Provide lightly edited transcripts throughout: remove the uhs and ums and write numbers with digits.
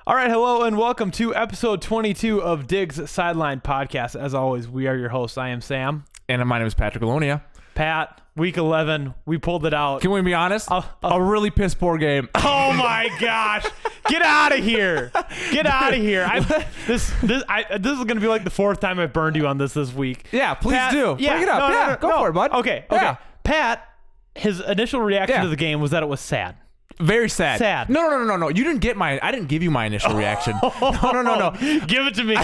All right, hello and welcome to episode 22 of Diggs Sideline Podcast. As always, we are your hosts. I am Sam. And my name is Patrick Alonia. Pat, week 11, we pulled it out. Can we be honest? A really piss poor game. Oh my gosh. Get out of here. Get out of here. This is going to be like the fourth time I've burned you on this week. Yeah, please Pat, do. Yeah, bring it up. Go for it, bud. Okay. Yeah. Pat, his initial reaction to the game was that it was sad. Very sad. Sad. No. You didn't get I didn't give you my initial reaction. No. Give it to me.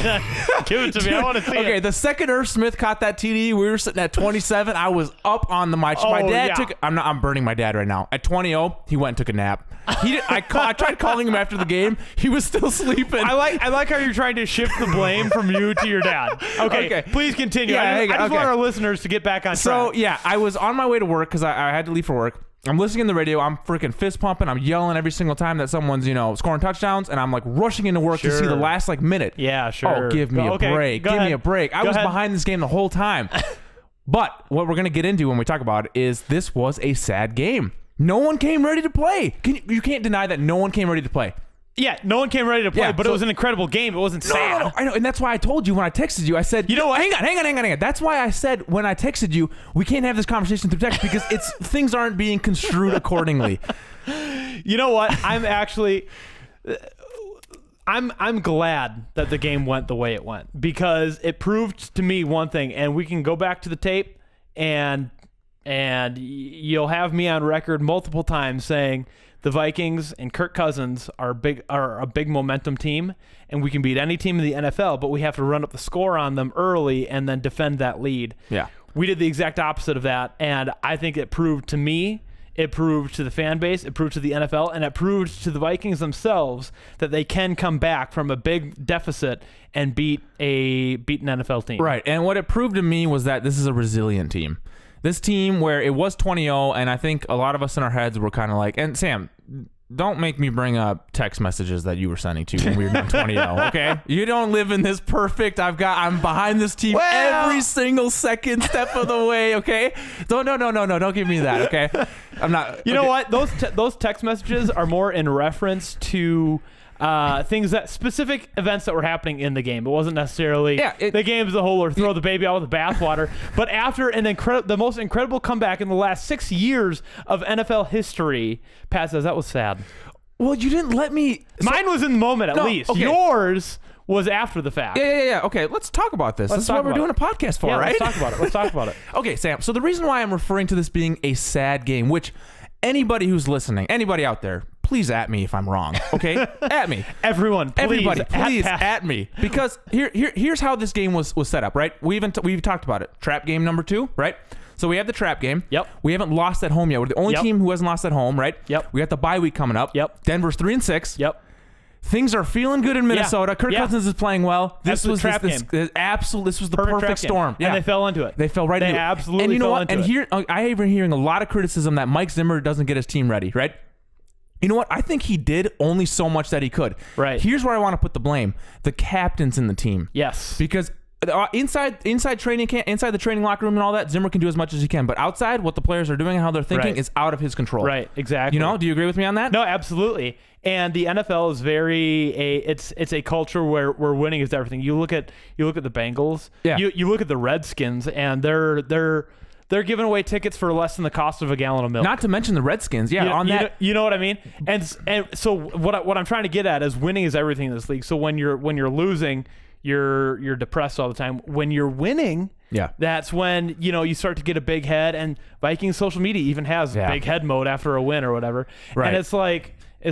Give it to me. I want to see it. Okay, the second Irv Smith caught that TD, we were sitting at 27. I was up on the mic. My dad took. I'm burning my dad right now. At 20-0, he went and took a nap. I tried calling him after the game. He was still sleeping. I like how you're trying to shift the blame from you to your dad. Okay. Please continue. Yeah, I just want our listeners to get back on track. So yeah, I was on my way to work because I had to leave for work. I'm listening to the radio. I'm freaking fist pumping. I'm yelling every single time that someone's, scoring touchdowns, and I'm like rushing into work to see the last minute. Yeah, sure. Oh, give me a break. Give me a break. I was behind this game the whole time. But what we're going to get into when we talk about it is this was a sad game. No one came ready to play. You can't deny that no one came ready to play. Yeah, no one came ready to play, but it was an incredible game. It wasn't sad. No, I know, and that's why I told you when I texted you. I said, you know what? Hang on. That's why I said when I texted you, we can't have this conversation through text because things aren't being construed accordingly. You know what? I'm glad that the game went the way it went because it proved to me one thing, and we can go back to the tape and you'll have me on record multiple times saying the Vikings and Kirk Cousins are a big momentum team, and we can beat any team in the NFL, but we have to run up the score on them early and then defend that lead. Yeah. We did the exact opposite of that, and I think it proved to me, it proved to the fan base, it proved to the NFL, and it proved to the Vikings themselves that they can come back from a big deficit and beat an NFL team. Right, and what it proved to me was that this is a resilient team. This team where it was 20-0, and I think a lot of us in our heads were kind of like, and Sam, don't make me bring up text messages that you were sending to when we were down 20-0, okay? You don't live in this perfect, I'm behind this team every single second step of the way, okay? No, don't give me that, okay? I'm not. You know what? Those text messages are more in reference to specific events that were happening in the game. It wasn't necessarily the game as a whole or throw the baby out with the bathwater. But after the most incredible comeback in the last 6 years of NFL history, Pat says that was sad. Well, you didn't let me. Mine was in the moment at least. Okay. Yours was after the fact. Yeah. Okay, let's talk about this. This is what we're doing a podcast for, right? Let's talk about it. Okay, Sam. So the reason why I'm referring to this being a sad game, which anybody who's listening, anybody out there, please at me if I'm wrong, okay? At me. Everyone, everybody, please at me. Because here's how this game was set up, right? We've talked about it. Trap game number 2, right? So we have the trap game. Yep. We haven't lost at home yet. We're the only team who hasn't lost at home, right? Yep. We got the bye week coming up. Yep. Denver's 3-6. Yep. Things are feeling good in Minnesota. Kirk Cousins is playing well. This was trap game. This was the perfect storm. Yeah. And they fell into it. They fell right into it. They absolutely and you know fell what? into and it. Here, I have been hearing a lot of criticism that Mike Zimmer doesn't get his team ready, right? You know what? I think he did only so much that he could. Right. Here's where I want to put the blame. The captains in the team. Yes. Because inside training camp, inside the training locker room and all that, Zimmer can do as much as he can. But outside, what the players are doing and how they're thinking is out of his control. Right. Exactly. Do you agree with me on that? No, absolutely. And the NFL is it's a culture where winning is everything. You look at the Bengals. Yeah. You look at the Redskins, and they're giving away tickets for less than the cost of a gallon of milk. Not to mention the Redskins. Yeah, you know what I mean? And so what I'm trying to get at is winning is everything in this league. So when you're losing, you're depressed all the time. When you're winning, that's when you start to get a big head. And Vikings social media even has big head mode after a win or whatever. Right. And it's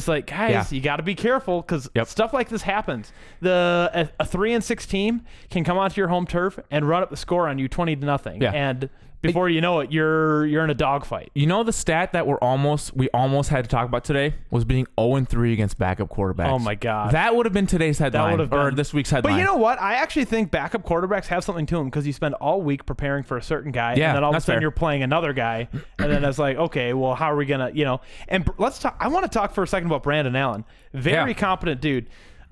like, guys, you got to be careful because stuff like this happens. A 3-6 team can come onto your home turf and run up the score on you 20-0. Yeah. And before you know it, you're in a dogfight. You know the stat that we almost had to talk about today was being 0-3 against backup quarterbacks. Oh my God. That would have been today's headline or this week's headline. But you know what? I actually think backup quarterbacks have something to them because you spend all week preparing for a certain guy, and then all of a sudden you're playing another guy, and then it's like, okay, well, how are we gonna, And let's talk. I want to talk for a second about Brandon Allen. Very competent dude.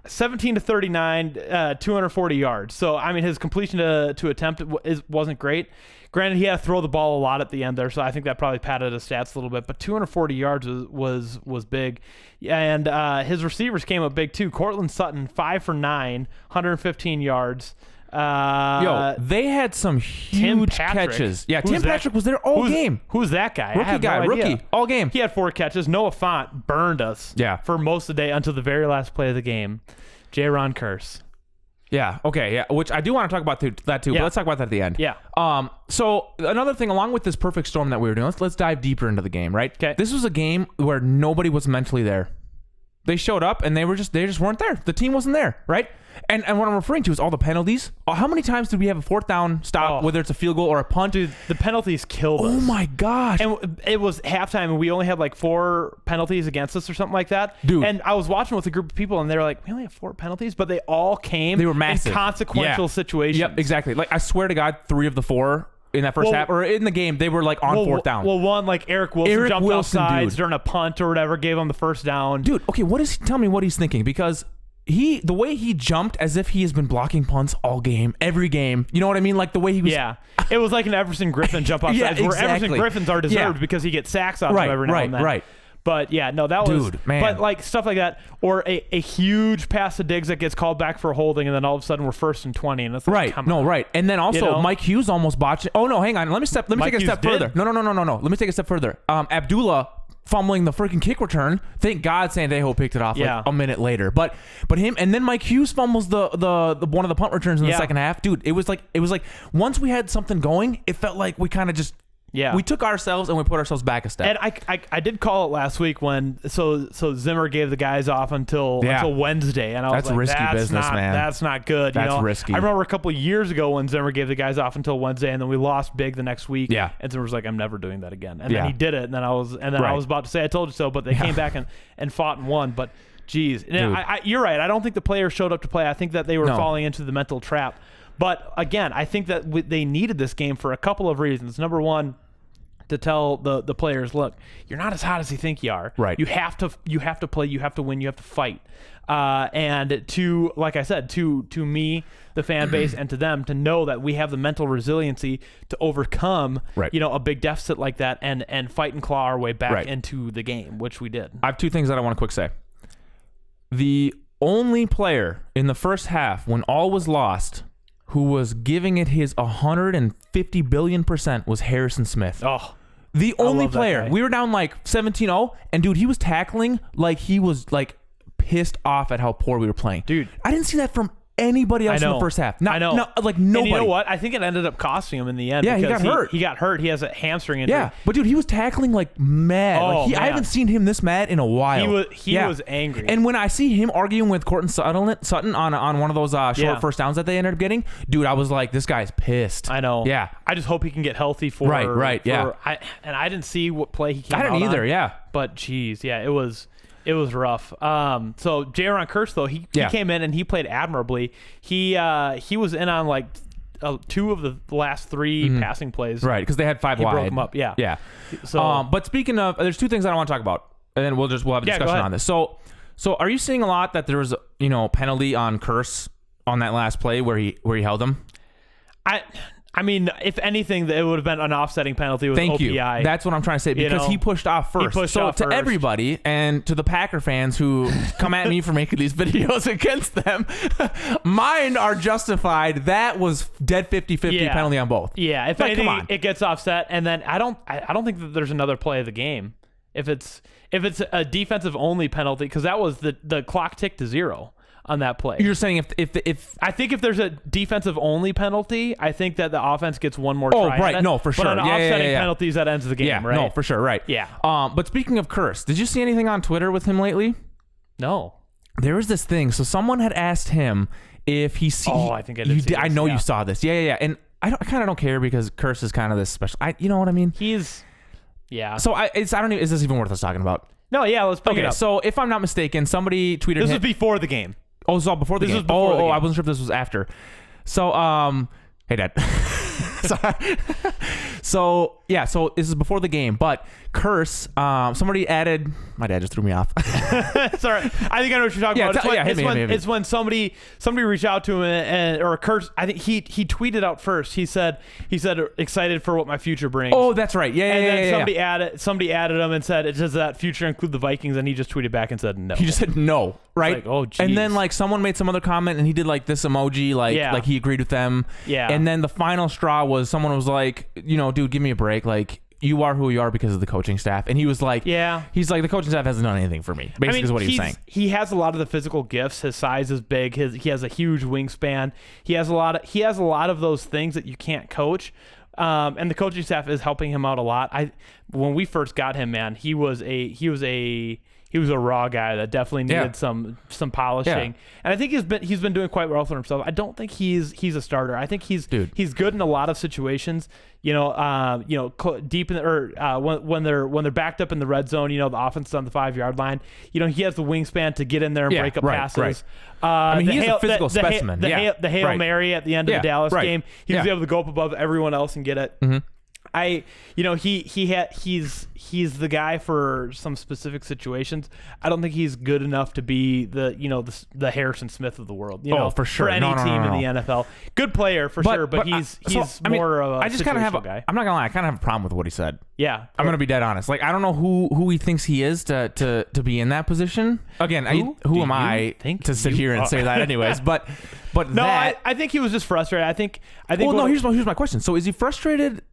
17 to 39, 240 yards. So, I mean, his completion to attempt wasn't great. Granted, he had to throw the ball a lot at the end there, so I think that probably padded his stats a little bit. But 240 yards was big. And his receivers came up big, too. Cortland Sutton, 5 for 9, 115 yards. They had some huge catches. Yeah, Tim Patrick was there all game. Who's that guy? Rookie, all game. He had 4 catches. Noah Fant burned us for most of the day until the very last play of the game. J-Ron Curse. Yeah, okay, yeah, which I do want to talk about that too, but let's talk about that at the end. Yeah. So another thing, along with this perfect storm that we were doing, let's dive deeper into the game, right? Okay. This was a game where nobody was mentally there. They showed up and they just weren't there. The team wasn't there, right? And what I'm referring to is all the penalties. How many times did we have a 4th down stop, whether it's a field goal or a punt? Dude, the penalties killed us. Oh my gosh. And it was halftime and we only had like 4 penalties against us or something like that. Dude. And I was watching with a group of people and they were like, we only have 4 penalties, but they all came They were massive. in consequential situations. Yep, exactly. Like, I swear to God, 3 of the 4 in that first half, or in the game, they were like on 4th down. Well, one, like Eric Wilson jumped off sides during a punt or whatever, gave him the first down. Dude, okay, tell me what he's thinking, because the way he jumped as if he has been blocking punts all game, every game. You know what I mean? Like the way he was. Yeah. It was like an Everson Griffin jump off sides, where Everson Griffins are deserved because he gets sacks off every now and then. Right. But yeah, no, that was. Dude, man. But like stuff like that, or a huge pass to Diggs that gets called back for holding, and then all of a sudden we're 1st and 20, and it's like, come on. Right. And then also Mike Hughes almost botched it. Oh no, hang on. Let me take a step further. No. Let me take a step further. Abdullah fumbling the freaking kick return. Thank God Sandejo picked it off like a minute later. But him, and then Mike Hughes fumbles the one of the punt returns in the second half. Dude, it was like once we had something going, it felt like we kind of just we took ourselves and we put ourselves back a step. And I did call it last week when so Zimmer gave the guys off until Wednesday, and I was like, risky business, man. That's not good. That's risky. I remember a couple of years ago when Zimmer gave the guys off until Wednesday, and then we lost big the next week. Yeah. And Zimmer was like, I'm never doing that again. And then he did it, and then I was about to say I told you so, but they came back and fought and won. But geez, you're right. I don't think the players showed up to play. I think that they were falling into the mental trap. But again, I think that they needed this game for a couple of reasons. Number one, to tell the players, look, you're not as hot as you think you are. Right. You have to play, you have to win, you have to fight. And to, like I said, to me, the fan base, and to them, to know that we have the mental resiliency to overcome, a big deficit like that and fight and claw our way back into the game, which we did. I have 2 things that I want to quick say. The only player in the first half, when all was lost, who was giving it his 150 billion% was Harrison Smith. Oh, the only player. We were down like 17-0, and dude, he was tackling like he was like pissed off at how poor we were playing. Dude, I didn't see that from anybody else in the first half. I know. Like nobody. And you know what? I think it ended up costing him in the end. Yeah, he got hurt. He got hurt. He has a hamstring injury. Yeah, but dude, he was tackling like mad. Oh, I haven't seen him this mad in a while. He was angry. And when I see him arguing with Cortland Sutton on one of those short first downs that they ended up getting, dude, I was like, this guy's pissed. I know. Yeah. I just hope he can get healthy for right. Yeah. I didn't see what play he came out on. I didn't either. Yeah. But geez, yeah, it was rough. So J-Ron Curse, though, he came in and he played admirably. He was in on like 2 of the last 3 passing plays. Right, because they had 5 wide. He broke them up. Yeah. Yeah. So, but speaking of, there's 2 things that I want to talk about, and then we'll have a discussion on this. So are you seeing a lot that there was penalty on Curse on that last play where he held him? I mean, if anything, it would have been an offsetting penalty with Thank OPI. you. That's what I'm trying to say, because he pushed off first. To everybody, and to the Packer fans who come at me for making these videos against them, mine are justified. That was dead 50-50 penalty on both. Yeah, if anything, it gets offset, and then I don't think that there's another play of the game. If it's a defensive only penalty, because that was the clock ticked to 0 on that play. You're saying if I think if there's a defensive only penalty, I think that the offense gets one more try. Oh, right. No, for sure. But on offsetting penalties, that ends the game, right? No, for sure. Right. Yeah. But speaking of Curse, did you see anything on Twitter with him lately? No. There was this thing. So someone had asked him if he see. Oh, I think I did. See this. I know you saw this. Yeah. And I kind of don't care, because Curse is kind of this special. You know what I mean? He's. Yeah. So I don't even. Is this even worth us talking about? No. Yeah. Let's bring it up. So if I'm not mistaken, somebody tweeted. This was before the game. Oh, so before the game. I wasn't sure if this was after. So, hey, Dad. So this is before the game, but curse. Somebody added. My dad just threw me off. It's all right. I think I know what you're talking about. It's when somebody reached out to him or a curse. I think he tweeted out first. He said excited for what my future brings. Oh, that's right. Yeah. And then somebody added him and said, does that future include the Vikings? And he just tweeted back and said no. He just said no. Right. Like, oh, geez. And then like someone made some other comment and he did like this emoji, like he agreed with them. Yeah. And then the final straw was someone was like, dude, give me a break. Like, you are who you are because of the coaching staff. And he was like, he's like, the coaching staff hasn't done anything for me. Basically, is what he was saying. He has a lot of the physical gifts. His size is big. He has a huge wingspan. He has a lot of those things that you can't coach. And the coaching staff is helping him out a lot. When we first got him, man, he was a raw guy that definitely needed some polishing. Yeah. And I think he's been doing quite well for himself. I don't think he's a starter. I think he's good in a lot of situations. Deep in when they're backed up in the red zone, the offense is on the 5-yard line. He has the wingspan to get in there and break up passes. Right. He's a physical specimen. The Hail Mary at the end of the Dallas game, he was able to go up above everyone else and get it. Mm-hmm. He's the guy for some specific situations. I don't think he's good enough to be the Harrison Smith of the world. For sure, for any team in the NFL. Good player for sure, but he's more of a I just kind of have guy. I'm not gonna lie, I kind of have a problem with what he said. Yeah, I'm gonna be dead honest. Like I don't know who he thinks he is to be in that position. Again, who am I to sit here and say that? Anyways, but no, I think he was just frustrated. I think. Well, no. Here's my question. So is he frustrated?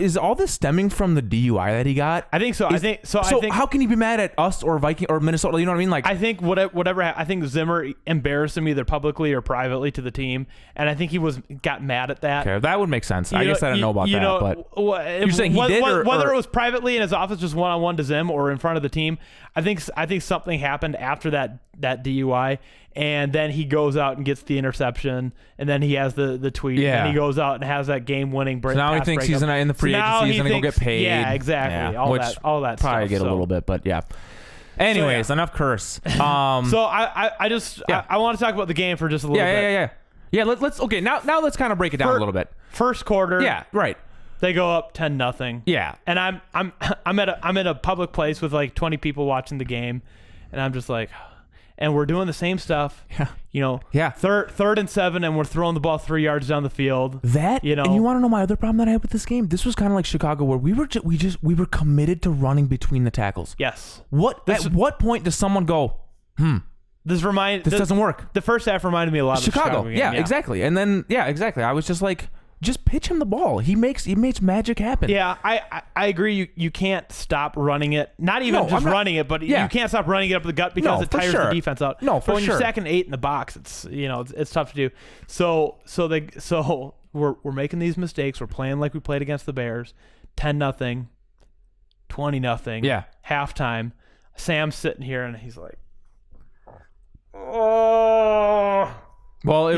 Is all this stemming from the DUI that he got? I think so. I think how can he be mad at us or Viking or Minnesota? You know what I mean? Like I think whatever. I think Zimmer embarrassed him either publicly or privately to the team, and I think he got mad at that. Okay, that would make sense. I guess I didn't know about that. But you're saying he did, whether it was privately in his office, just one-on-one to Zim, or in front of the team. I think something happened after that DUI. And then he goes out and gets the interception, and then he has the tweet, and he goes out and has that game-winning break. So now he thinks he's in the free agency. He's going to go get paid. Yeah, exactly. Yeah, all that probably stuff, get a little bit, but yeah. Anyways, enough curse. So I want to talk about the game for just a little bit. Yeah. Let's okay. Now let's kind of break it down a little bit. First quarter. Yeah. Right. They go up 10-0. Yeah. And I'm at a public place with like 20 people watching the game, and I'm just like. And we're doing the same stuff. Yeah. Third and 7, and we're throwing the ball 3 yards down the field. And you want to know my other problem that I had with this game? This was kind of like Chicago, where we were committed to running between the tackles. Yes. At what point does someone go, this doesn't work? The first half reminded me a lot of Chicago. The Chicago game. Yeah, exactly. And then exactly. I was just like, just pitch him the ball. He makes magic happen. Yeah, I agree. You can't stop running it. Not even running it, but you can't stop running it up the gut because it tires the defense out. No, but when you're second 8 in the box, it's it's tough to do. So we're making these mistakes. We're playing like we played against the Bears. 10-0, 20-0. Yeah. Halftime. Sam's sitting here and he's like, oh. Well,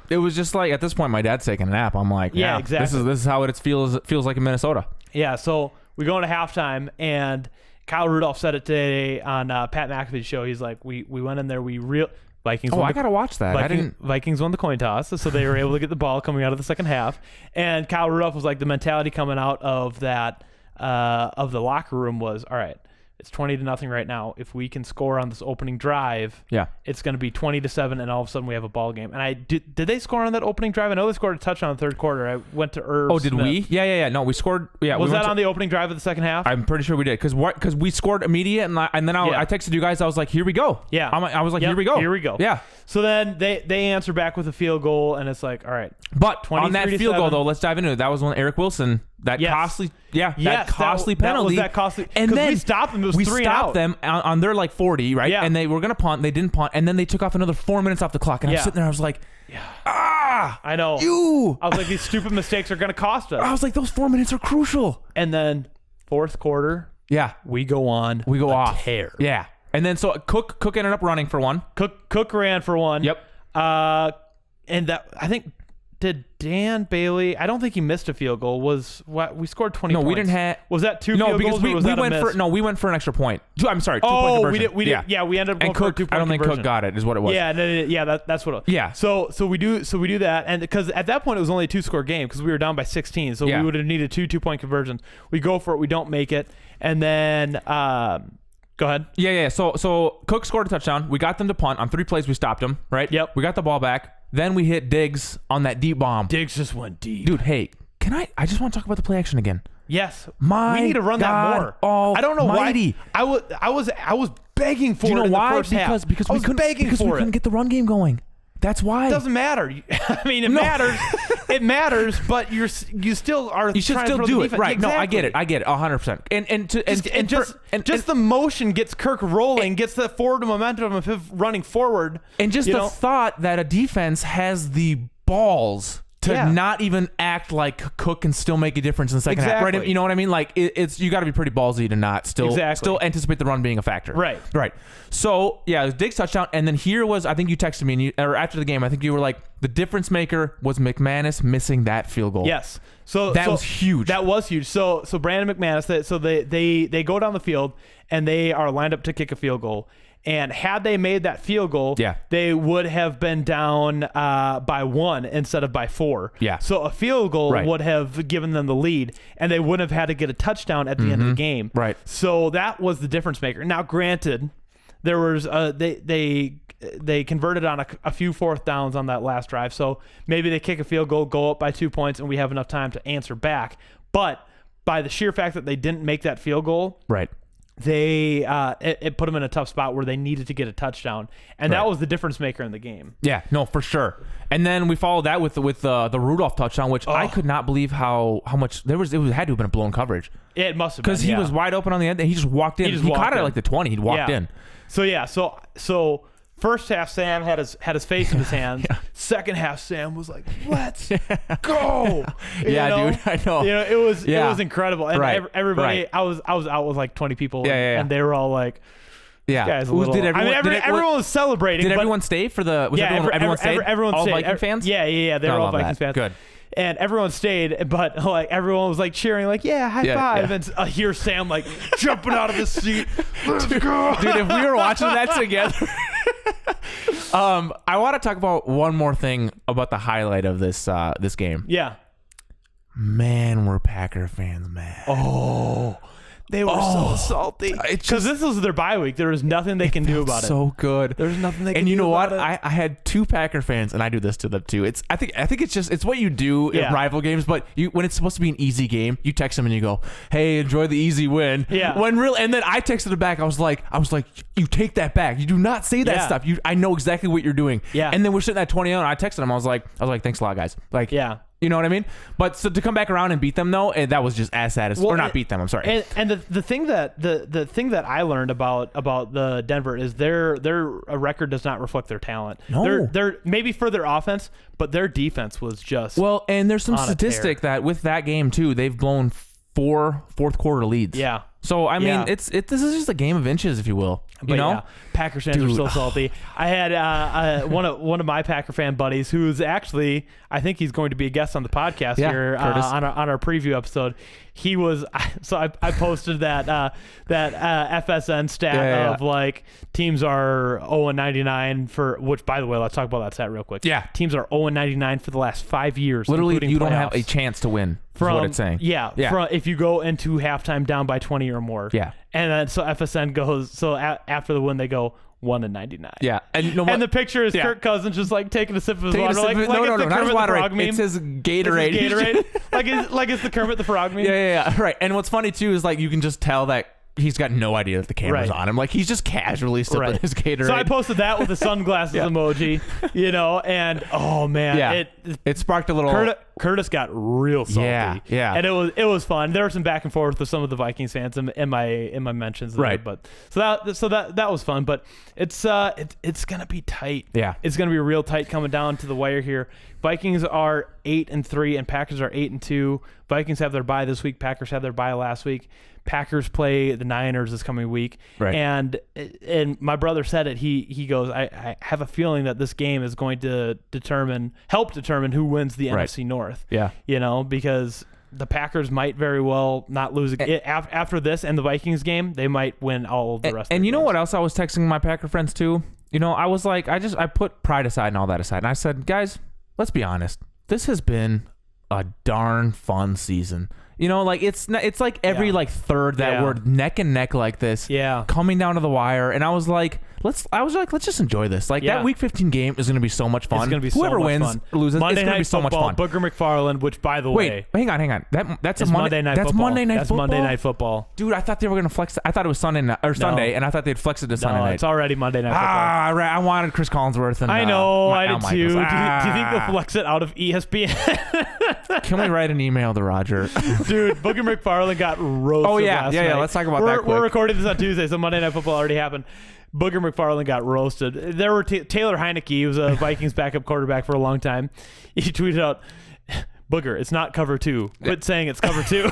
it was just like at this point, my dad's taking a nap. I'm like, yeah, exactly. This is how it feels like in Minnesota. Yeah. So we go into halftime, and Kyle Rudolph said it today on Pat McAfee's show. He's like, we went in there, Vikings. I gotta watch that. Vikings won the coin toss, so they were able to get the ball coming out of the second half. And Kyle Rudolph was like, the mentality coming out of that of the locker room was, all right, it's 20-0 right now. If we can score on this opening drive, it's going to be 20-7, and all of a sudden we have a ball game. And did they score on that opening drive? I know they scored a touchdown in the third quarter. I went to Irv. Oh, did Smith. we? Yeah. No, we scored. Yeah, was that on the opening drive of the second half? I'm pretty sure we did because we scored immediate, and then I texted you guys. I was like, here we go. Yeah. I was like, here we go. Here we go. Yeah. So then they answer back with a field goal, and it's like, all right. But on that field goal, though, let's dive into it. That was when Eric Wilson, costly penalty. That was that costly. And then we stopped them. It was 3 and out. We stopped them on their like 40, right? Yeah. And they were going to punt. They didn't punt. And then they took off another 4 minutes off the clock. And I'm sitting there, I was like, I know. I was like, these stupid mistakes are going to cost us. I was like, those 4 minutes are crucial. And then fourth quarter, we go off. Tear. Yeah. And then so Cook ended up running for one. Cook ran for one. Yep. And that I think Dan Bailey? I don't think he missed a field goal. Was what we scored 20 points. No, we didn't have. Was that two field goals? No, because we went for an extra point. I'm sorry. 2-point conversion. We did. Yeah, we ended up going for a 2-point I don't think conversion. Cook got it. Is what it was. Yeah, that's what it was. Yeah. So we do that, and because at that point it was only a 2-score game because we were down by 16, so we would have needed 2-point conversions. We go for it. We don't make it, and then go ahead. Yeah. So Cook scored a touchdown. We got them to punt on 3 plays. We stopped them. Right. Yep. We got the ball back. Then we hit Diggs on that deep bomb. Diggs just went deep. Dude, hey, I just want to talk about the play action again. Yes. We need to run that more. I don't know why. I was begging for it in the first half. Because we couldn't get the run game going. That's why. It doesn't matter. I mean, it matters. It matters, but you still are. You should trying still to do it, defense. right? Exactly. No, I get it, 100%. And just the motion gets Kirk rolling, gets the forward momentum of him running forward, and just the thought that a defense has the balls to not even act like Cook can still make a difference in the second half, right? You know what I mean? Like it's you got to be pretty ballsy to not still anticipate the run being a factor, right. So yeah, it was Diggs touchdown, and then here was, I think you texted me or after the game, I think you were like, the difference maker was McManus missing that field goal. Yes, so that was huge. That was huge. So Brandon McManus, so they go down the field and they are lined up to kick a field goal. And had they made that field goal, they would have been down by 1 instead of by 4. Yeah. So a field goal would have given them the lead, and they wouldn't have had to get a touchdown at the end of the game. Right. So that was the difference maker. Now, granted, there was they converted on a few fourth downs on that last drive. So maybe they kick a field goal, go up by 2 points, and we have enough time to answer back. But by the sheer fact that they didn't make that field goal, it put them in a tough spot where they needed to get a touchdown, and that was the difference maker in the game. Yeah, no, for sure. And then we followed that with the Rudolph touchdown, which I could not believe how much there was. It had to have been a blown coverage. It must have been, because he was wide open on the end, and he just walked in. He caught it at like the 20. He walked in. So first half, Sam had his face in his hands. Second half, Sam was like, "Let's go!" Dude, I know. It was incredible. And everybody, I was out with like 20 people, and they were all like, everyone was celebrating. Did everyone stay for the? Everyone stayed. Everyone all stayed. Vikings fans. They were all Vikings fans. Good. And everyone stayed, but like everyone was like cheering, like high five. And I hear Sam like jumping out of his seat. Let's go, dude! If we were watching that together. I want to talk about one more thing about the highlight of this game. Yeah. Man, we're Packer fans, man. Oh, they were so salty because this was their bye week. There was nothing they can do about it. So good. There's nothing they can do. And you know what? It. I had 2 Packer fans, and I do this to them too. I think it's what you do in rival games. But when it's supposed to be an easy game, you text them and you go, "Hey, enjoy the easy win." Yeah. And then I texted it back. I was like, you take that back. You do not say that stuff. I know exactly what you're doing. Yeah. And then we're sitting at 20 and I texted them. I was like, thanks a lot, guys. Like, yeah. You know what I mean? But so to come back around and beat them though, that was just as satisfying. Or not beat them. I'm sorry. And the thing that I learned about the Denver is their record does not reflect their talent. No. They're maybe for their offense, but their defense was just and there's some statistic that with that game too, they've blown 4 fourth quarter leads. Yeah. So I mean, this is just a game of inches, if you will. Packers fans are so salty. I had one of my Packer fan buddies who's actually, I think he's going to be a guest on the podcast here on our preview episode. He was I posted that FSN stat of like teams are 0-99 for, which by the way, let's talk about that stat real quick. Yeah, teams are 0-99 for the last 5 years. Literally, you don't playoffs. have a chance to win. From what it's saying. From if you go into halftime down by 20 or more. Yeah. And then so FSN goes, after the win they go 1-99. Yeah. And the picture is Kirk Cousins just like taking a sip of his water. Like it's the Kermit the Frog meme. It says Gatorade. like it's the Kermit the Frog meme. Yeah. Right. And what's funny too is like you can just tell that he's got no idea that the camera's on him. Like he's just casually sipping his Gatorade. So I posted that with the sunglasses emoji, and oh man, it sparked a little. Curtis got real salty. Yeah. And it was fun. There was some back and forth with some of the Vikings fans in my mentions there, right. But that was fun. But it's gonna be tight. Yeah. It's gonna be real tight coming down to the wire here. Vikings are 8-3 and Packers are 8-2. Vikings have their bye this week. Packers have their bye last week. Packers play the Niners this coming week. Right. And my brother said it. He goes, I have a feeling that this game is going to help determine who wins the NFC North. Yeah. Because the Packers might very well not lose after this and the Vikings game. They might win all of the rest. And you know games. what else I was texting my Packer friends too? I was like, I put pride aside and all that aside, and I said, guys, let's be honest. This has been a darn fun season. It's like every third that we're neck and neck like this. Yeah. Coming down to the wire, and I was like, let's just enjoy this. That Week 15 game is going to be so much fun. It's going to be whoever so much wins fun. loses. Monday it's going to night be so football, much fun. Booger McFarland, which by the way, hang on. That's Monday night. That's football. Monday night That's football. Monday night football. Dude, I thought they were going to flex. I thought it was Sunday night, or Sunday, and I thought they'd flex it to Sunday night. It's already Monday night football. I wanted Chris Collinsworth. And I know, I did Al too. Michaels. Do you think they'll flex it out of ESPN? Can we write an email to Roger? Dude, Booger McFarland got roasted. Oh yeah, last night. Let's talk about that. We're recording this on Tuesday, so Monday night football already happened. Booger McFarland got roasted. There were Taylor Heineke, he was a Vikings backup quarterback for a long time. He tweeted out, "Booger, it's not cover 2. Quit saying it's cover 2."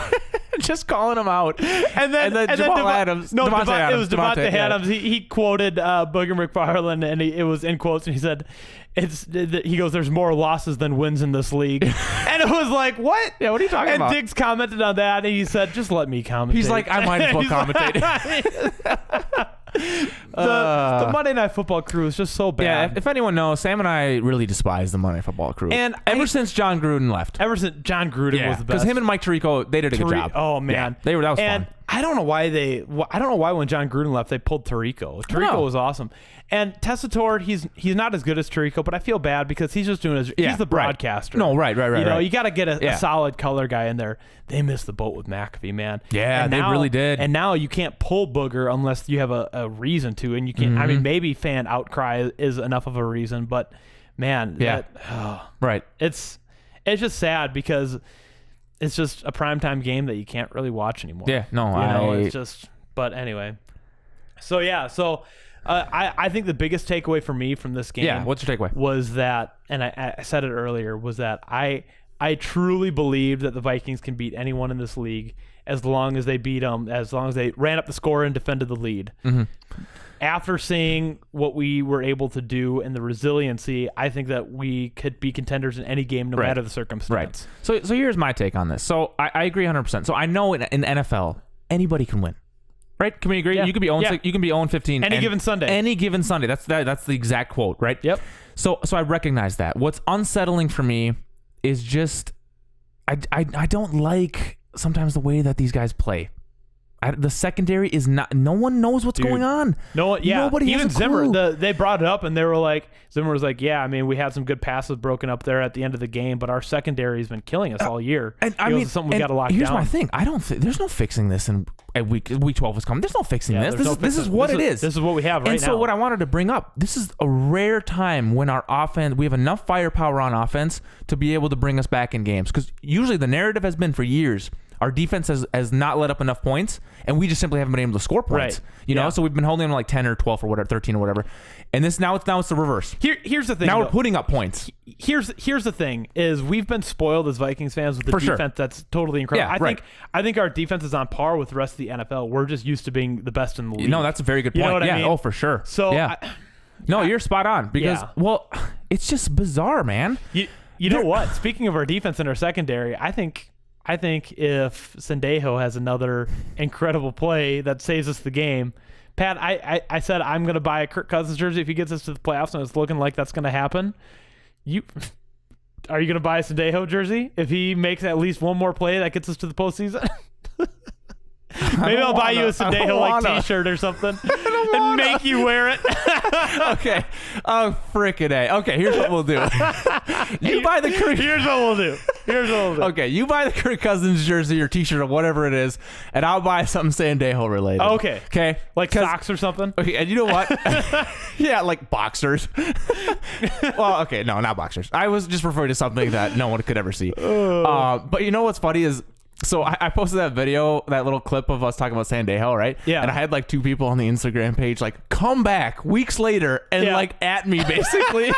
Just calling him out. And then Jamal Adams. No, Devontae Adams. it was Devontae Adams. He quoted Booger McFarland, and it was in quotes, and he said, he goes, "There's more losses than wins in this league." And it was like, what? Yeah, what are you talking about? And Diggs commented on that, and he said, "Just let me commentate." He's like, I might as well commentate. The Monday Night Football crew is just so bad. Yeah, if anyone knows, Sam and I really despise the Monday Night Football crew. And ever since John Gruden left. Ever since John Gruden was the best. Because him and Mike Tirico, they did a good job. Oh, man. Yeah, that was and fun. I don't know why when John Gruden left, they pulled Tirico. Tirico was awesome. And Tessitore, he's not as good as Tirico, but I feel bad because he's just doing he's the broadcaster. No, right. You got to get a solid color guy in there. They missed the boat with McAfee, man. Yeah, they really did. And now you can't pull Booger unless you have a reason to, and you can't. I mean, maybe fan outcry is enough of a reason, but man, right. It's just sad because it's just a primetime game that you can't really watch anymore. Yeah, no, it's just. But anyway, so I think the biggest takeaway for me from this game. Yeah, what's your takeaway? Was that, and I said it earlier, was that I truly believe that the Vikings can beat anyone in this league as long as they beat them, as long as they ran up the score and defended the lead. Mm-hmm. After seeing what we were able to do and the resiliency, I think that we could be contenders in any game, no matter the circumstance. Right. So here's my take on this. So I agree 100%. So I know in NFL, anybody can win. Right? Can we agree? Yeah. You could be 0-15 any given Sunday. Any given Sunday. That's the exact quote, right? Yep. So I recognize that. What's unsettling for me is just I don't like sometimes the way that these guys play. The secondary is not. No one knows what's going on. No one. Yeah. Nobody Even has a clue. Zimmer. They brought it up and they were like, Zimmer was like, "Yeah, I mean, we had some good passes broken up there at the end of the game, but our secondary has been killing us all year." And I mean, something we got to lock here's down. my thing. I don't think there's no fixing this at week 12 is coming. There's no fixing this. This is what it is. This is what we have right now. And so what I wanted to bring up, this is a rare time when our offense, we have enough firepower on offense to be able to bring us back in games. Because usually the narrative has been for years, our defense has not let up enough points, and we just simply haven't been able to score points. Right. You know, so we've been holding them like 10 or 12 or whatever, 13 or whatever. And now it's the reverse. Here's the thing. Now we're putting up points. Here's the thing is we've been spoiled as Vikings fans with the defense that's totally incredible. Yeah, I think our defense is on par with the rest of the NFL. We're just used to being the best in the league. No, that's a very good point. You know what I mean? Oh, for sure. So yeah. You're spot on because well, it's just bizarre, man. You know what? Speaking of our defense and our secondary, I think if Sendejo has another incredible play that saves us the game, Pat, I said I'm going to buy a Kirk Cousins jersey if he gets us to the playoffs, and it's looking like that's going to happen. Are you going to buy a Sendejo jersey if he makes at least one more play that gets us to the postseason? Maybe I'll buy you a Sendejo T-shirt or something and make you wear it. Okay. Oh, frickin' A. Okay, here's what we'll do. Buy the Kirk. Here's what we'll do. Okay, you buy the Kirk Cousins jersey or T-shirt or whatever it is, and I'll buy something Sendejo related. Okay. Okay. Like socks or something? Okay, and you know what? Yeah, like boxers. Well, okay, no, not boxers. I was just referring to something that no one could ever see. But you know what's funny is So I posted that video, that little clip of us talking about Sandejo, right? Yeah. And I had like 2 people on the Instagram page like come back weeks later and like at me basically. And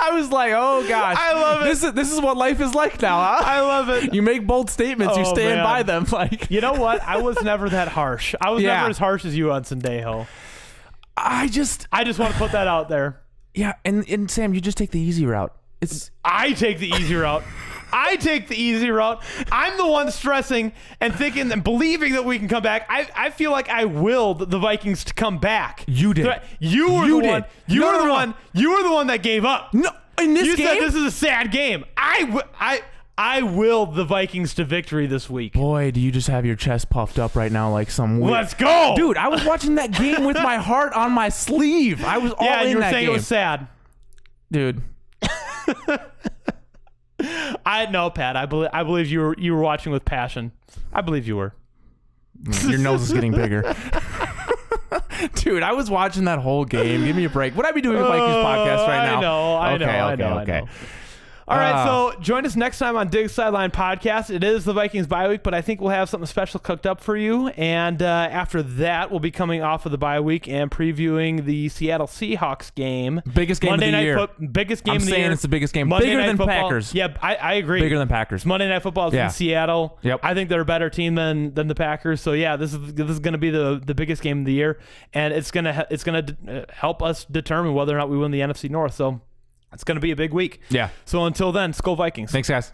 I was like, oh gosh, I love it. This is what life is like now. Huh? I love it. You make bold statements, you stand by them. Like, you know what? I was never that harsh. I was never as harsh as you on Sandejo. I just want to put that out there. Yeah, and Sam, you just take the easy route. I take the easy route. I take the easy route. I'm the one stressing and thinking and believing that we can come back. I feel like I willed the Vikings to come back. You did. You were the one. You were the one. You were the one that gave up. No, in this game, you said this is a sad game. I willed the Vikings to victory this week. Boy, do you just have your chest puffed up right now like some weird... Let's go, dude. I was watching that game with my heart on my sleeve. I was all in that game. Yeah, you were saying it was sad, dude. I know, Pat. I believe you were watching with passion. I believe you were. Your nose is getting bigger. Dude, I was watching that whole game. Give me a break. Would I be doing a Vikings podcast right now? I know. All right, so join us next time on Dig's Sideline Podcast. It is the Vikings bye week, but I think we'll have something special cooked up for you. And after that, we'll be coming off of the bye week and previewing the Seattle Seahawks game. Biggest game Monday of the night year. Biggest game I'm of the year. saying it's the biggest game. Monday Bigger Night than Football. Packers. Yeah, I agree. Bigger than Packers. Monday Night Football is in Seattle. Yep. I think they're a better team than the Packers. So yeah, this is going to be the biggest game of the year, and it's gonna help us determine whether or not we win the NFC North. So it's going to be a big week. Yeah. So until then, Skol Vikings. Thanks, guys.